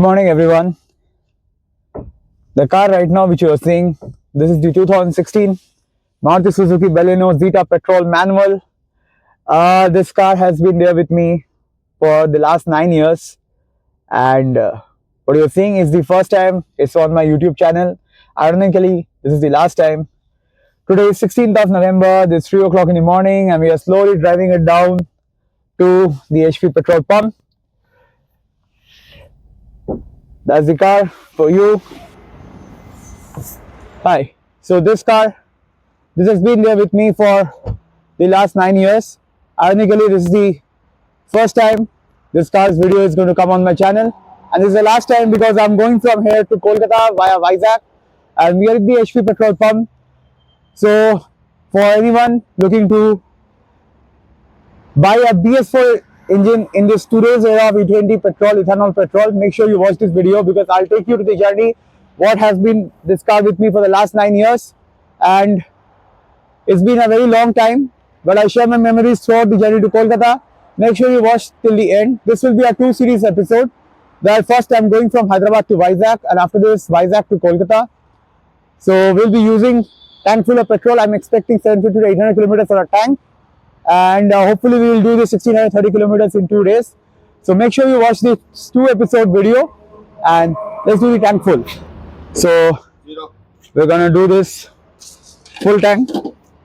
Morning everyone. The car right now which you are seeing, this is the 2016 Maruti Suzuki Baleno Zeta petrol manual. This car has been there with me for the last 9 years, and what you're seeing is the first time it's on my YouTube channel. Ironically, this is the last time. Today is 16th of November, it's 3 o'clock in the morning, and we are slowly driving it down to the HP petrol pump. That's the car for you. Hi. So this car, this has been there with me for the last 9 years. Ironically, this is the first time this car's video is going to come on my channel, and this is the last time because I'm going from here to Kolkata via Vizag, and we are at the HP petrol pump. So for anyone looking to buy a BS4 engine in this today's era of E20 petrol, ethanol petrol, make sure you watch this video because I'll take you to the journey what has been this car with me for the last 9 years, and it's been a very long time, but I share my memories throughout the journey to Kolkata. Make sure you watch till the end. This will be a 2-series episode where first I'm going from Hyderabad to Vizag, and after this Vizag to Kolkata. So we'll be using tank full of petrol. I'm expecting 750 to 800 kilometers for a tank, and hopefully we will do the 1630 kilometers in 2 days. So make sure you watch this 2-episode video, and let's do the tank full. So we're gonna do this full tank,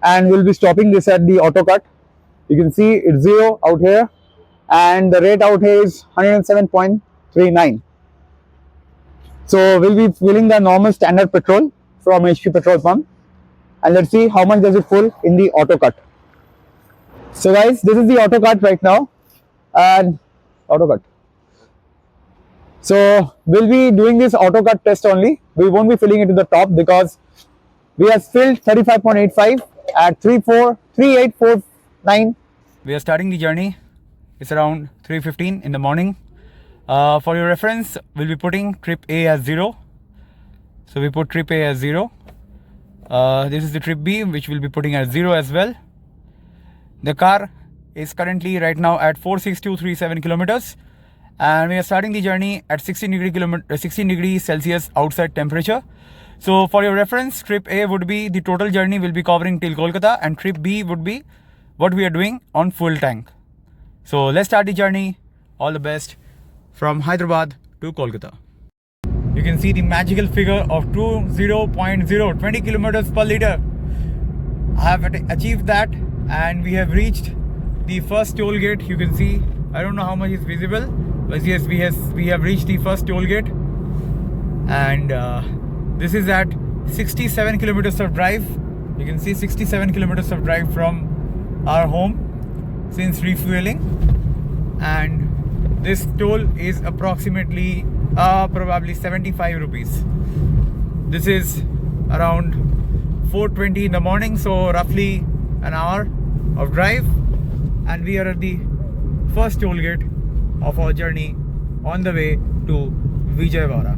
and we'll be stopping this at the auto cut. You can see it's 0 out here, and the rate out here is 107.39. So we'll be filling the normal standard petrol from HP petrol pump, and let's see how much does it full in the auto cut. So guys, this is the auto cut right now, and auto cut. So we'll be doing this auto cut test only. We won't be filling it to the top because we have filled 35.85 at 3849. We are starting the journey. It's around 3:15 in the morning. For your reference, we'll be putting trip A as 0. So we put trip A as 0. This is the trip B, which we'll be putting as 0 as well. The car is currently right now at 46237 kilometers, and we are starting the journey at 16 degrees Celsius outside temperature. So for your reference, trip A would be the total journey will be covering till Kolkata, and trip B would be what we are doing on full tank. So let's start the journey. All the best from Hyderabad to Kolkata. You can see the magical figure of 20 kilometers per liter. I have achieved that, and we have reached the first toll gate. You can see, I don't know how much is visible, but yes, we have reached the first toll gate, and this is at 67 kilometers of drive. You can see 67 kilometers of drive from our home since refueling, and this toll is approximately probably 75 rupees. This is around 4:20 in the morning, so roughly an hour of drive, and we are at the first toll gate of our journey on the way to Vijayawada.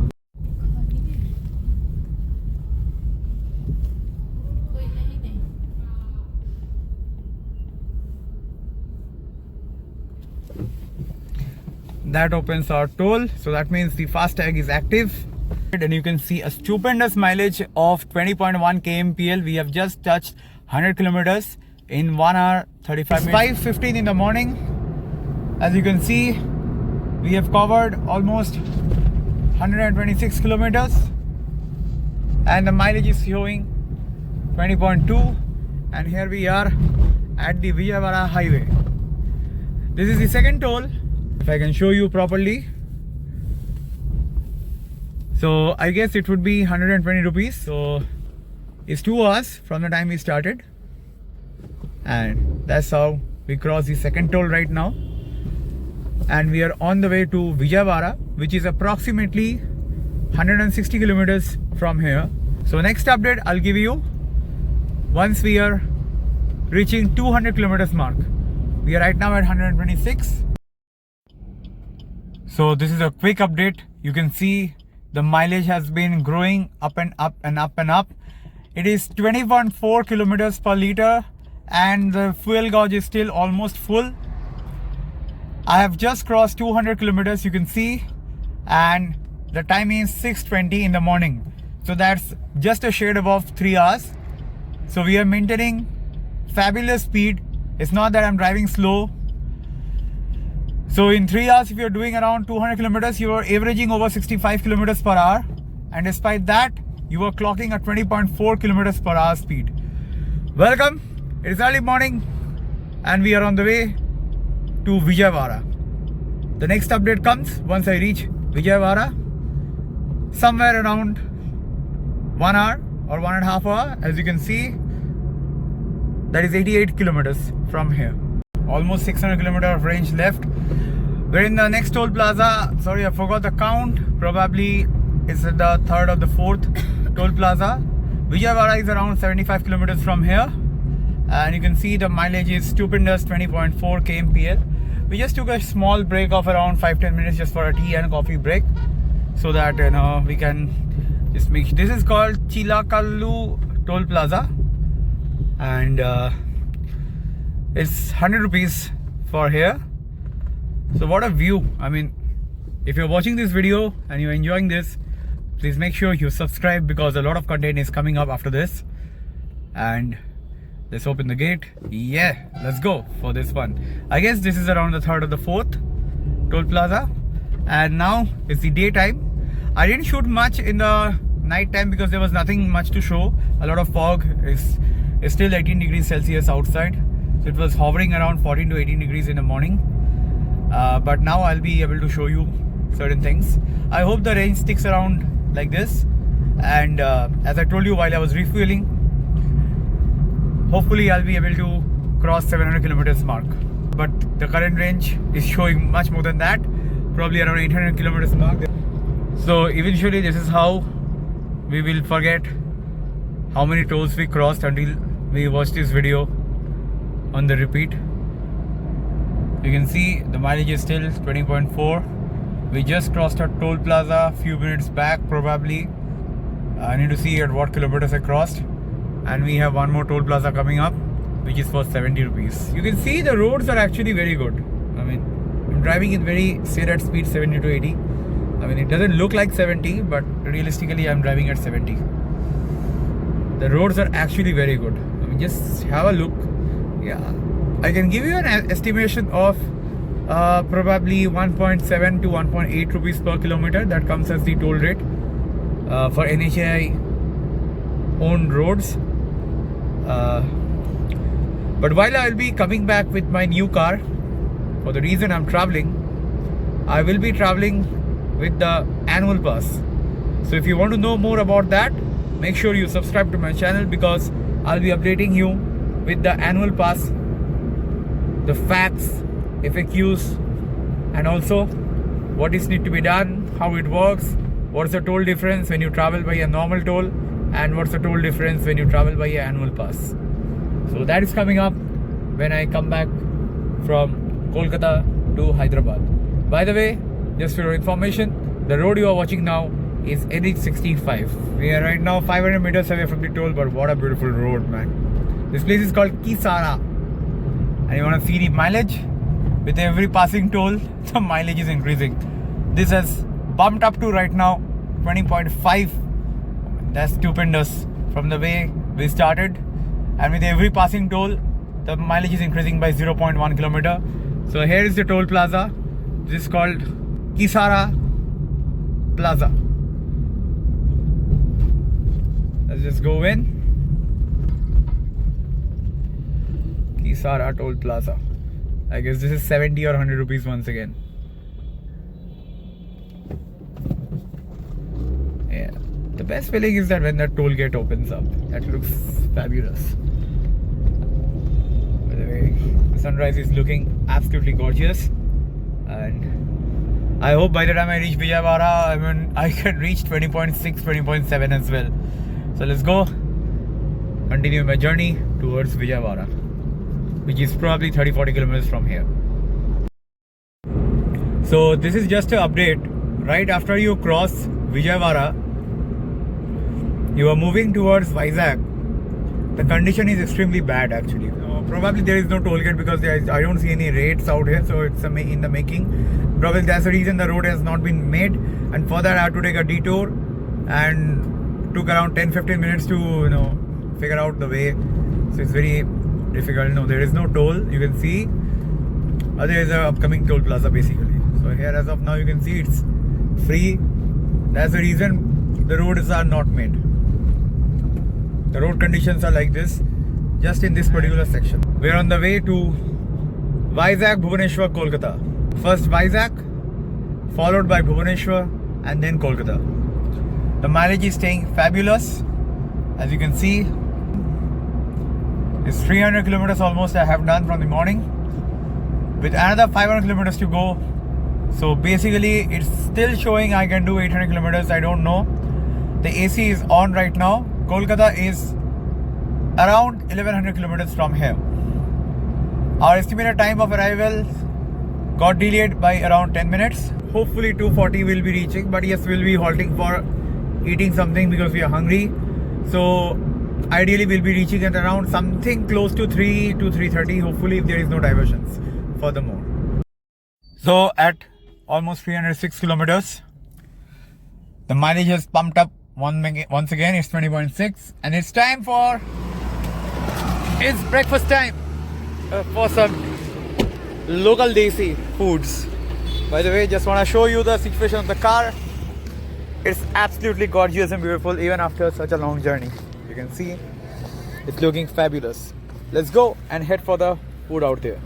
That opens our toll, so that means the FASTag is active, and you can see a stupendous mileage of 20.1 kmpl. We have just touched 100 kilometers in 1 hour 35 minutes. 5:15 in the morning. As you can see, we have covered almost 126 kilometers, and the mileage is showing 20.2, and here we are at the Vijayawada highway. This is the second toll. If I can show you properly, so I guess it would be 120 rupees. So it's 2 hours from the time we started, and that's how we cross the second toll right now, and we are on the way to Vijayawada, which is approximately 160 kilometers from here. So next update I'll give you once we are reaching 200 kilometers mark. We are right now at 126. So this is a quick update. You can see the mileage has been growing up and up and up and up. It is 20.4 kilometers per liter, and the fuel gauge is still almost full. I have just crossed 200 kilometers, you can see, and the time is 6:20 in the morning. So that's just a shade above 3 hours. So we are maintaining fabulous speed. It's not that I'm driving slow. So in 3 hours, if you're doing around 200 kilometers, you are averaging over 65 kilometers per hour. And despite that, you are clocking at 20.4 kilometers per hour speed. Welcome. It is early morning and we are on the way to Vijayawada. The next update comes once I reach Vijayawada, somewhere around 1 hour or 1.5 hours. As you can see, that is 88 kilometers from here. Almost 600 kilometers of range left. We're in the next toll plaza. Sorry, I forgot the count. Probably it's the third or the fourth toll plaza. Vijayawada is around 75 kilometers from here. And you can see the mileage is stupendous, 20.4 kmpl. We just took a small break of around 5-10 minutes just for a tea and coffee break, so that we can just make. This is called Chilakallu Toll Plaza, and it's 100 rupees for here. So what a view. I mean, if you're watching this video and you're enjoying this, please make sure you subscribe, because a lot of content is coming up after this. And let's open the gate. Yeah, let's go for this one. I guess this is around the third or the fourth toll plaza. And now it's the daytime. I didn't shoot much in the night time because there was nothing much to show. A lot of fog. Is still 18 degrees Celsius outside. So it was hovering around 14 to 18 degrees in the morning. But now I'll be able to show you certain things. I hope the range sticks around like this. And as I told you while I was refueling, hopefully I'll be able to cross 700 kilometers mark. But the current range is showing much more than that, probably around 800 kilometers mark. So eventually this is how we will forget how many tolls we crossed until we watch this video on the repeat. You can see the mileage is still 20.4. We just crossed a toll plaza a few minutes back probably. I need to see at what kilometers I crossed. And we have one more toll plaza coming up, which is for 70 rupees. You can see the roads are actually very good. I mean, I'm driving in very steady speed, 70 to 80. I mean, it doesn't look like 70, but realistically I'm driving at 70. The roads are actually very good. I mean, just have a look. Yeah, I can give you an estimation of probably 1.7 to 1.8 rupees per kilometer. That comes as the toll rate for NHAI owned roads. But while I will be coming back with my new car, for the reason I'm traveling, I will be traveling with the annual pass. So if you want to know more about that, make sure you subscribe to my channel, because I'll be updating you with the annual pass, the facts, FAQs, and also what is need to be done, how it works, what's the toll difference when you travel by a normal toll, and what's the toll difference when you travel by an annual pass. So that is coming up when I come back from Kolkata to Hyderabad. By the way, just for your information, the road you are watching now is NH65. We are right now 500 meters away from the toll, but what a beautiful road, man. This place is called Kisara. And you want to see the mileage? With every passing toll, the mileage is increasing. This has bumped up to right now 20.5. That's stupendous from the way we started. And with every passing toll, the mileage is increasing by 0.1 kilometer. So here is the toll plaza. This is called Kisara Plaza. Let's just go in. Kisara Toll Plaza. I guess this is 70 or 100 rupees once again. Yeah. The best feeling is that when that toll gate opens up, that looks fabulous. By the way, the sunrise is looking absolutely gorgeous, and I hope by the time I reach Vijayawada, I can reach 20.6, 20.7 as well. So let's go continue my journey towards Vijayawada, which is probably 30-40 kilometers from here. So this is just an update. Right after you cross Vijayawada, you are moving towards Vizag. The condition is extremely bad actually. Probably there is no toll gate because I don't see any rates out here, so it's in the making. Probably that's the reason the road has not been made. and for that I had to take a detour and took around 10-15 minutes to figure out the way. So it's very difficult. No, there is no toll. You can see there is a upcoming toll plaza basically. So here as of now you can see it's free. That's the reason the roads are not made. The road conditions are like this just in this particular section. We're on the way to Vizag, Bhubaneswar, Kolkata. First Vizag, followed by Bhubaneswar, and then Kolkata. The mileage is staying fabulous. As you can see, it's 300 kilometers almost I have done from the morning, with another 500 kilometers to go. So basically it's still showing I can do 800 kilometers. I don't know. The AC is on right now. Kolkata is around 1100 kilometers from here. Our estimated time of arrival got delayed by around 10 minutes. Hopefully 2:40 we'll be reaching, but yes, we'll be halting for eating something because we are hungry. So ideally we'll be reaching at around something close to 3 to 3:30, hopefully, if there is no diversions furthermore. So at almost 306 kilometers, the mileage has pumped up once again. It's 20.6 and it's time for breakfast time for some local desi foods. By the way, just want to show you the situation of the car. It's absolutely gorgeous and beautiful even after such a long journey. You can see it's looking fabulous. Let's go and head for the food out there.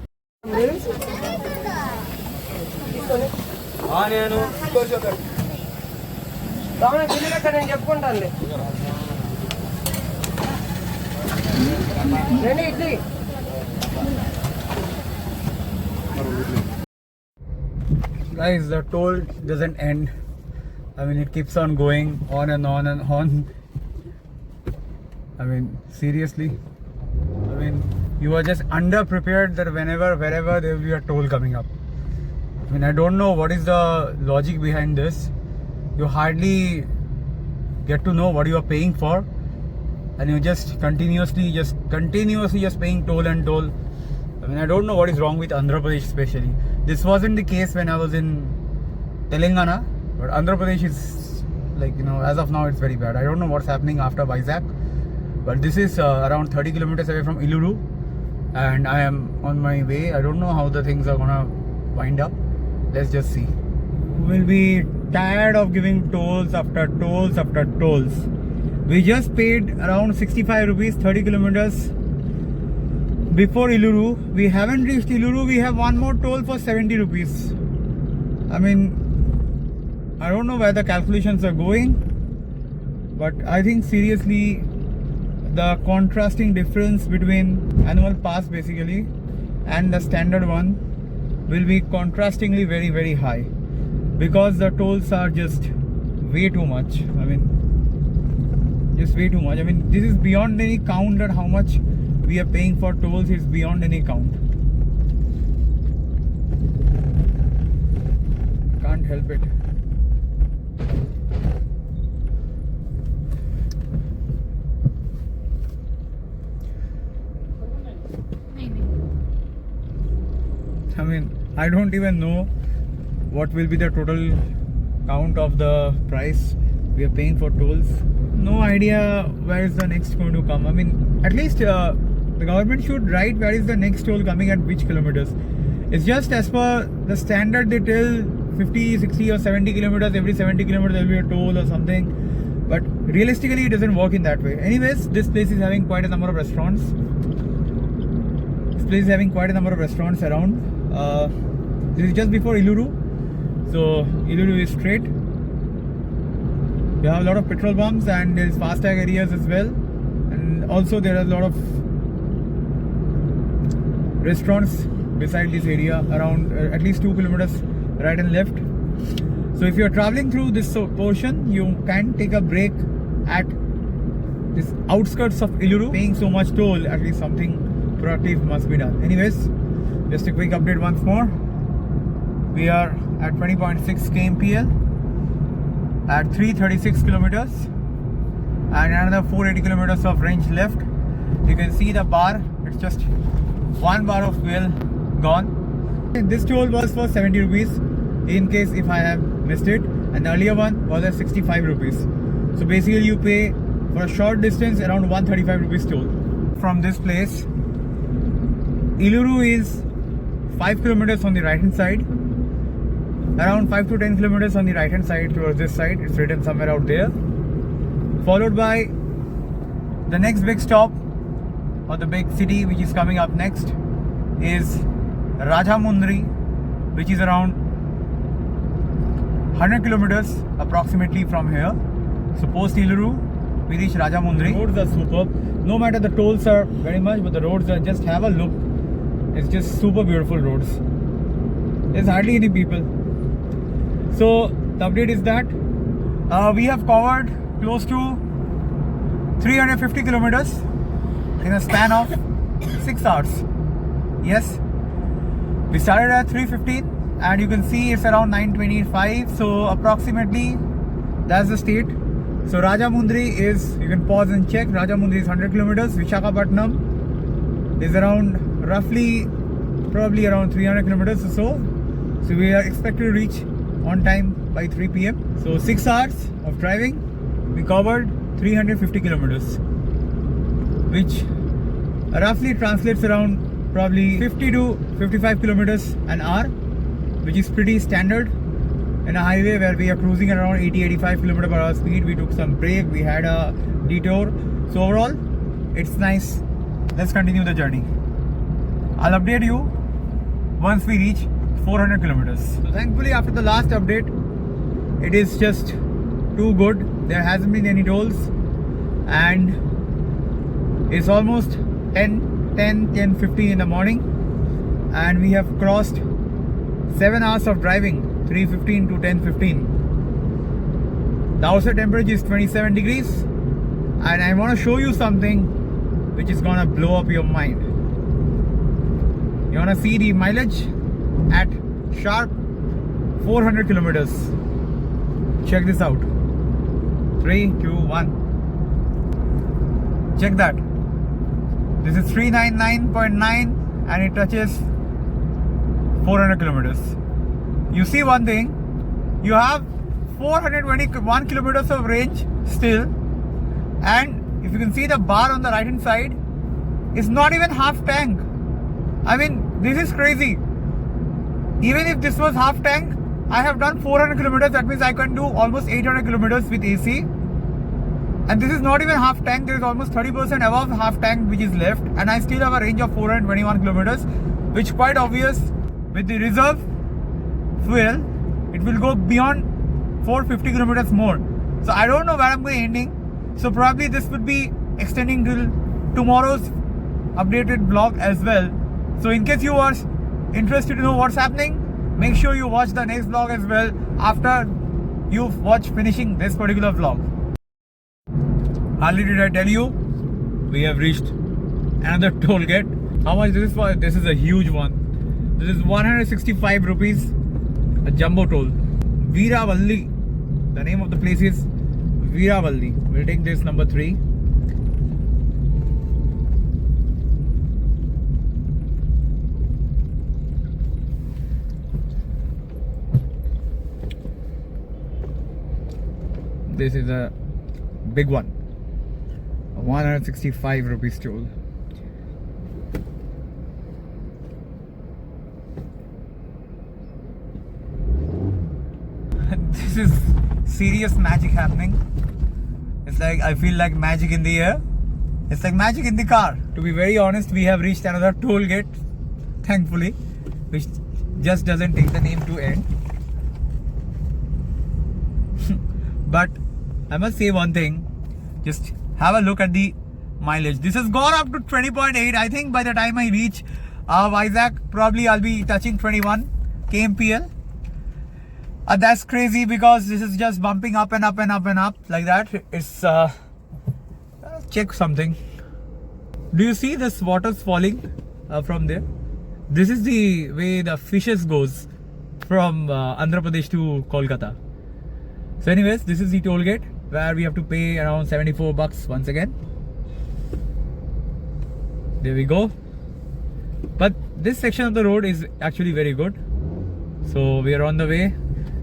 Guys, the toll doesn't end. I mean, it keeps on going on and on and on. I mean, seriously. I mean, you are just under-prepared that wherever there will be a toll coming up. I mean, I don't know what is the logic behind this. You hardly get to know what you are paying for, and you just continuously paying toll and toll. I mean, I don't know what is wrong with Andhra Pradesh especially. This wasn't the case when I was in Telangana, but Andhra Pradesh is like, as of now it's very bad. I don't know what's happening after Vizag, but this is around 30 kilometers away from Iluru, and I am on my way. I don't know how the things are gonna wind up. Let's just see. We'll be tired of giving tolls after tolls after tolls. We just paid around 65 rupees 30 kilometers before Iluru. We haven't reached Iluru. We have one more toll for 70 rupees. I mean, I don't know where the calculations are going, but I think seriously the contrasting difference between annual pass basically and the standard one will be contrastingly very, very high, because the tolls are just way too much. I mean, just way too much. I mean, this is beyond any count that how much we are paying for tolls is beyond any count. Can't help it. I mean, I don't even know what will be the total count of the price we are paying for tolls. No idea where is the next going to come. I mean, at least the government should write where is the next toll coming at which kilometers. It's just as per the standard they tell 50, 60 or 70 kilometers, every 70 kilometers there will be a toll or something. But realistically it doesn't work in that way. Anyways, this place is having quite a number of restaurants. This place is having quite a number of restaurants around. This is just before Iluru. So Iluru is straight. We have a lot of petrol pumps and there is FASTag areas as well. And also there are a lot of restaurants beside this area around at least 2 kilometers right and left. So if you are traveling through this portion, you can take a break at this outskirts of Iluru. Paying so much toll, at least something productive must be done. Anyways, just a quick update once more. We are at 20.6 kmpl at 336 kilometers and another 480 kilometers of range left. You can see the bar, it's just one bar of fuel gone. This toll was for 70 rupees in case if I have missed it. and the earlier one was at 65 rupees. So basically you pay for a short distance around 135 rupees toll. From this place, Eluru is 5 kilometers on the right hand side, around 5 to 10 kilometers on the right hand side towards this side. It's written somewhere out there. Followed by the next big stop, or the big city which is coming up next, is Rajahmundry, which is around 100 kilometers approximately from here. So post Eluru, we reach Rajahmundry. Roads are superb. No matter the tolls are very much, but the roads are, just have a look. It's just super beautiful roads. There's hardly any people. So the update is that we have covered close to 350 kilometers in a span of 6 hours. Yes, we started at 3:15 and you can see it's around 9:25. So approximately that's the state. So Rajahmundry is, you can pause and check, Rajahmundry is 100 kilometers. Visakhapatnam is around roughly probably around 300 kilometers or so. So we are expected to reach on time by 3 p.m. So 6 hours of driving, we covered 350 kilometers, which roughly translates around probably 50 to 55 kilometers an hour, which is pretty standard in a highway where we are cruising around 80-85 km per hour speed. We took some break, we had a detour. So overall, it's nice. Let's continue the journey. I'll update you once we reach 400 kilometers. So thankfully after the last update, it is just too good. There hasn't been any tolls and it's almost 10:50 in the morning and we have crossed 7 hours of driving, 3:15 to 10:15. The outside temperature is 27 degrees and I want to show you something which is gonna blow up your mind. You wanna see the mileage at sharp 400 kilometers. Check this out. 3, 2, 1. Check that. This is 399.9 and it touches 400 kilometers. You see one thing, you have 421 kilometers of range still, and if you can see the bar on the right hand side, it's not even half tank. I mean, this is crazy. Even if this was half tank, I have done 400 kilometers. That means I can do almost 800 kilometers with AC. And this is not even half tank. There is almost 30% above half tank which is left. And I still have a range of 421 kilometers, which quite obvious with the reserve fuel, it will go beyond 450 kilometers more. So I don't know where I'm going ending. So probably this would be extending till tomorrow's updated vlog as well. So in case you are interested to know what's happening, make sure you watch the next vlog as well after you've watched finishing this particular vlog. Hardly did I tell you, we have reached another toll gate. How much this is for? This is a huge one. This is 165 rupees, a jumbo toll. Veeravalli. The name of the place is Veeravalli. We'll take this number 3. This is a big one. 165 rupees toll. This is serious magic happening. It's like I feel like magic in the air. It's like magic in the car. To be very honest, we have reached another toll gate, thankfully, which just doesn't take the name to end. But I must say one thing, just have a look at the mileage. This has gone up to 20.8. I think by the time I reach Vizag, probably I'll be touching 21 kmpl. That's crazy because this is just bumping up and up and up and up like that. It's check something. Do you see this water's falling from there? This is the way the fishes goes from Andhra Pradesh to Kolkata. So anyways, this is the toll gate where we have to pay around 74 bucks once again. There we go. But this section of the road is actually very good. So we are on the way.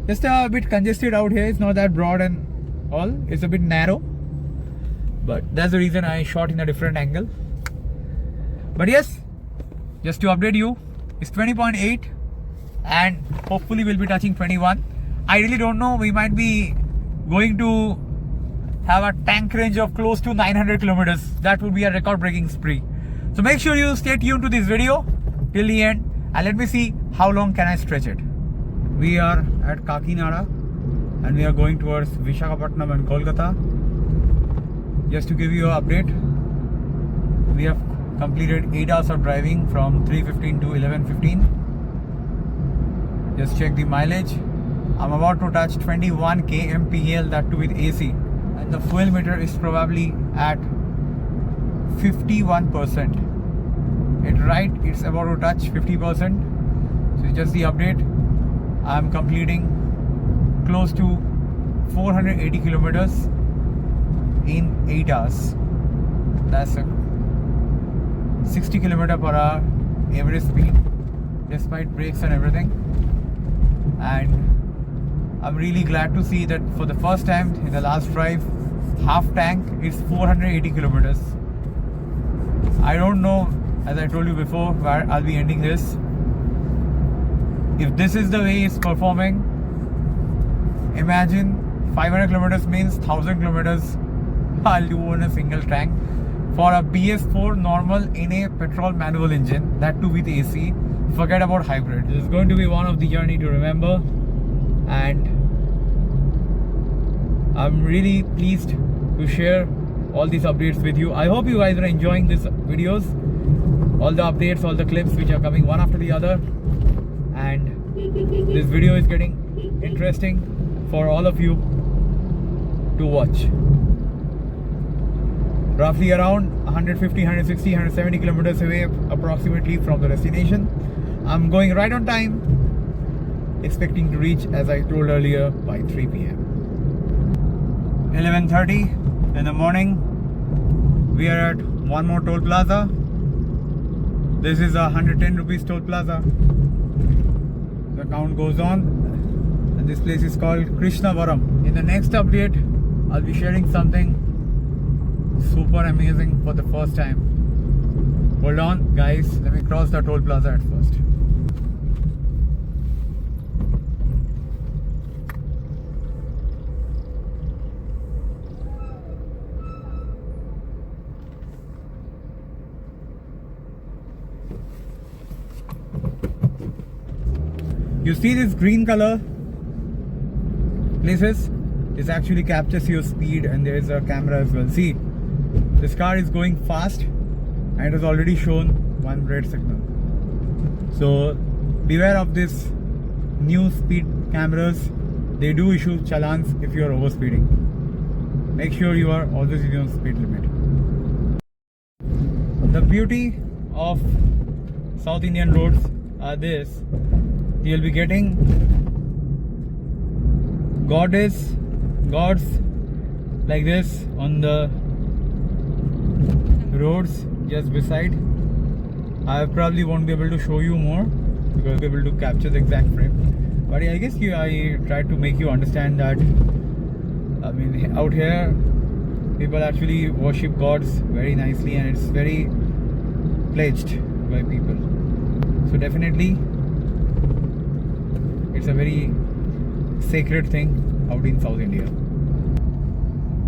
Just a bit congested out here. It's not that broad and all. It's a bit narrow. But that's the reason I shot in a different angle. But yes, just to update you, it's 20.8 and hopefully we'll be touching 21. I really don't know. We might be going to have a tank range of close to 900 kilometers. That would be a record-breaking spree. So make sure you stay tuned to this video till the end and let me see how long can I stretch it. We are at Kakinada and we are going towards Visakhapatnam and Kolkata. Just to give you an update, we have completed 8 hours of driving from 3:15 to 11:15. Just check the mileage. I'm about to touch 21 kmpl, that too with AC, and the fuel meter is probably at 51%. It's about to touch 50%. So it's just the update. I'm completing close to 480 kilometers in 8 hours. That's a 60 km per hour average speed despite brakes and everything. And I'm really glad to see that for the first time in the last drive, half tank is 480 kilometers. I don't know, as I told you before, where I'll be ending this. If this is the way it's performing, imagine 500 kilometers means 1000 kilometers I'll do on a single tank for a BS4 normal in a petrol manual engine, that too with AC. Forget about hybrid. This is going to be one of the journey to remember, and I'm really pleased to share all these updates with you. I hope you guys are enjoying these videos, all the updates, all the clips which are coming one after the other, and this video is getting interesting for all of you to watch. Roughly around 150, 160, 170 kilometers away approximately from the destination. I'm going right on time, expecting to reach, as I told earlier, by 3 p.m. 11:30 in the morning. We are at one more toll plaza. This is a 110 rupees toll plaza. The count goes on, and this place is called Krishnavaram. In the next update, I'll be sharing something super amazing for the first time. Hold on guys, let me cross the toll plaza at first. You see this green color places? This actually captures your speed, and there is a camera as well. See, this car is going fast and it has already shown one red signal. So beware of this new speed cameras. They do issue challans if you are overspeeding. Make sure you are always in your speed limit. The beauty of South Indian roads are this: you'll be getting gods like this on the roads just beside. I probably won't be able to show you more because I'll be able to capture the exact frame, but I guess I tried to make you understand that I mean, out here people actually worship gods very nicely, and it's very pledged by people. So definitely it's a very sacred thing out in South India.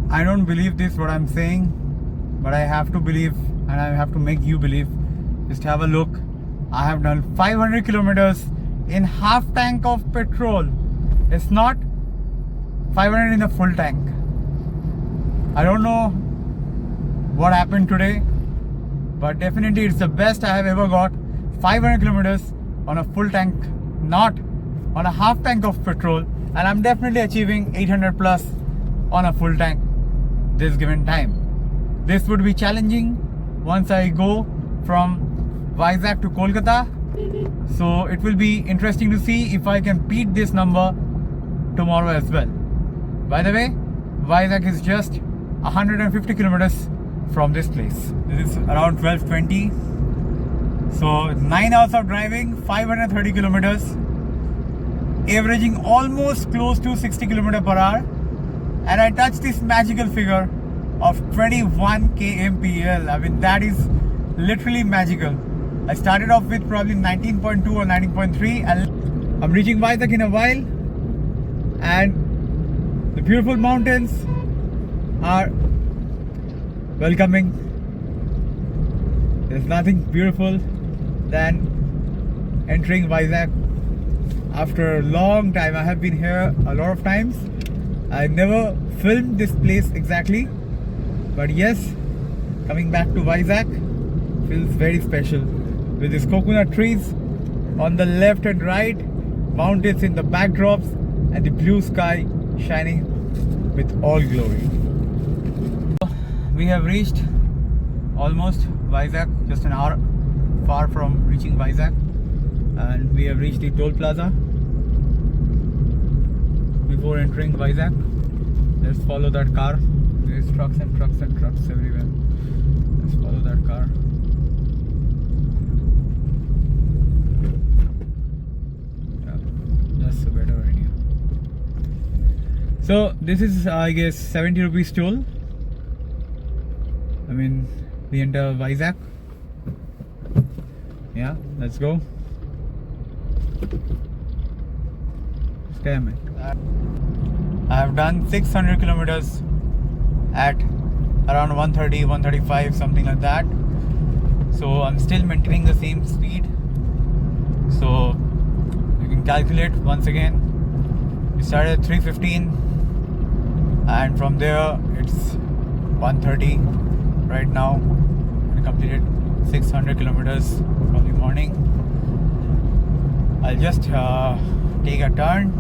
I don't believe this what I'm saying, but I have to believe, and I have to make you believe. Just have a look. I have done 500 kilometers in half tank of petrol. It's not 500 in the full tank. I don't know what happened today, but definitely it's the best I have ever got. 500 kilometers on a full tank, not on a half tank of petrol, and I'm definitely achieving 800 plus on a full tank this given time. This would be challenging once I go from Vizag to Kolkata, so it will be interesting to see if I can beat this number tomorrow as well. By the way, Vizag is just 150 kilometers from this place. This is around 12:20. So 9 hours of driving, 530 kilometers. averaging almost close to 60 km per hour, and I touched this magical figure of 21 kmpl. I mean, that is literally magical. I started off with probably 19.2 or 19.3, and I'm reaching Vizag in a while, and the beautiful mountains are welcoming. There's nothing beautiful than entering Vizag after a long time. I have been here a lot of times. I never filmed this place exactly, but yes, coming back to Vizag feels very special with these coconut trees on the left and right, mountains in the backdrops, and the blue sky shining with all glory. We have reached almost Vizag, just an hour far from reaching Vizag, and we have reached the toll plaza. Before entering Vizag, let's follow that car. There's trucks and trucks and trucks everywhere. Let's follow that car. Yeah, that's a better idea. So this is, I guess, 70 rupees toll. I mean, we enter Vizag. Yeah, let's go. Damn it. I have done 600 kilometers at around 130, 135, something like that. So I'm still maintaining the same speed. So you can calculate once again. We started at 315, and from there it's 130 right now. We completed 600 kilometers from the morning. I'll just take a turn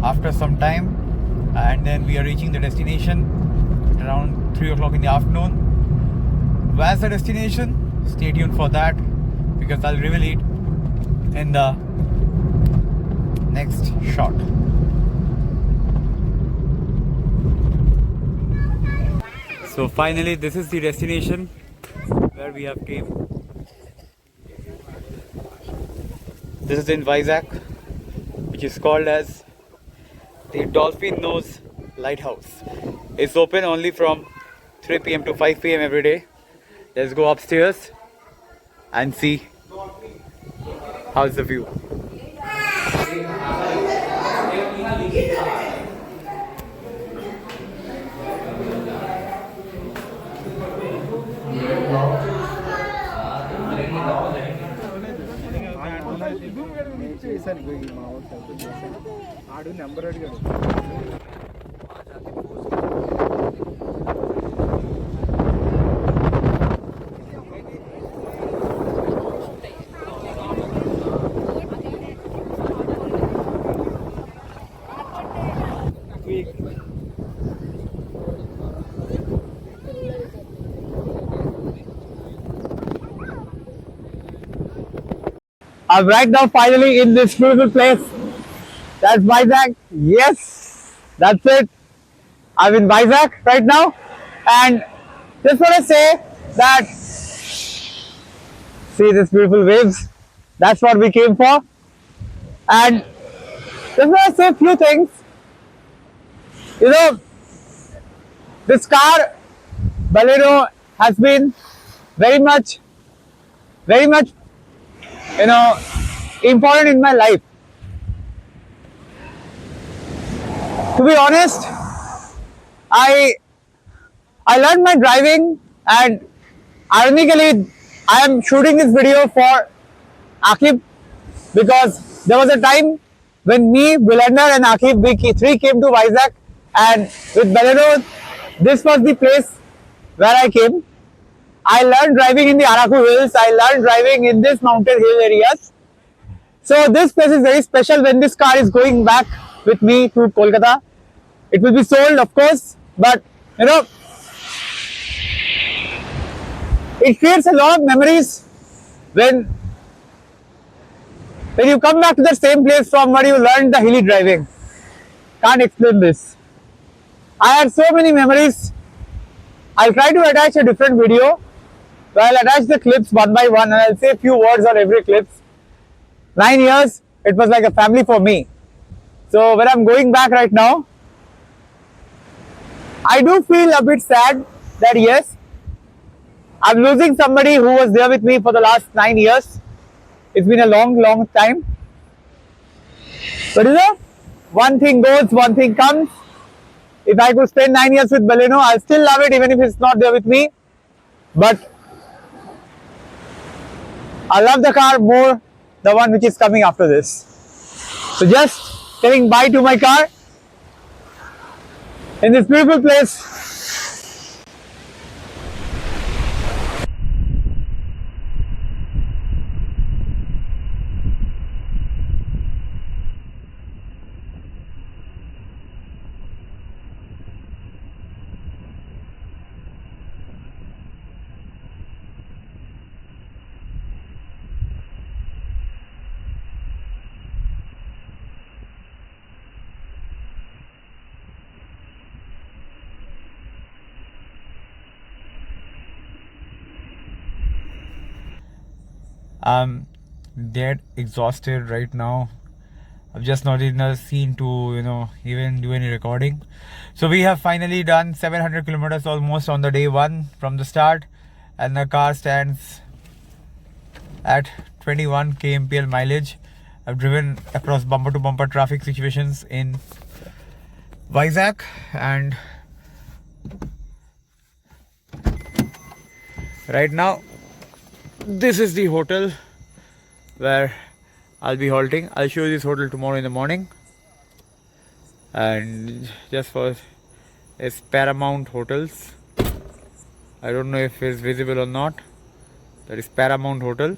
after some time, and then we are reaching the destination at around 3 o'clock in the afternoon. Where's the destination? Stay tuned for that, because I'll reveal it in the next shot. So finally, this is the destination where we have came. This is in Vizag, which is called as the Dolphin Nose Lighthouse. It's open only from 3 p.m. to 5 p.m. every day. Let's go upstairs and see how's the view. I'm right now finally in this beautiful place. That's Vizag. Yes, that's it. I'm in Vizag right now, and just want to say that, see this beautiful waves. That's what we came for. And just want to say a few things. You know, this car, Baleno, has been very much, you know, important in my life. To be honest, I learned my driving, and ironically, I am shooting this video for Akib, because there was a time when me, Vilander, and Akib, we three came to Vizag, and with Baleno, this was the place where I came. I learned driving in the Araku Hills. I learned driving in this mountain hill areas. So this place is very special when this car is going back with me to Kolkata. It will be sold, of course, but you know, it creates a lot of memories when you come back to the same place from where you learned the hilly driving. Can't explain this. I had so many memories. I'll try to attach a different video. So I'll attach the clips one by one, and I'll say a few words on every clip. 9 years, it was like a family for me. So when I'm going back right now, I do feel a bit sad that yes, I'm losing somebody who was there with me for the last 9 years. It's been a long time. But you know, one thing goes, one thing comes. If I could spend 9 years with Baleno, I'll still love it even if it's not there with me. But I love the car more, the one which is coming after this. So just saying bye to my car in this beautiful place. I'm dead exhausted right now. I've just not in a scene to, even do any recording. So we have finally done 700 kilometers almost on the day one from the start, and the car stands at 21 kmpl mileage. I've driven across bumper to bumper traffic situations in Vizag, and right now this is the hotel where I'll be halting. I'll show you this hotel tomorrow in the morning. And just for it's Paramount Hotels. I don't know if it's visible or not. That is Paramount Hotel.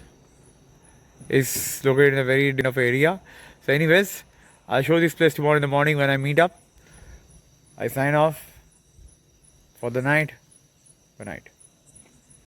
It's located in a very enough area. So anyways, I'll show this place tomorrow in the morning when I meet up. I sign off for the night. Good night.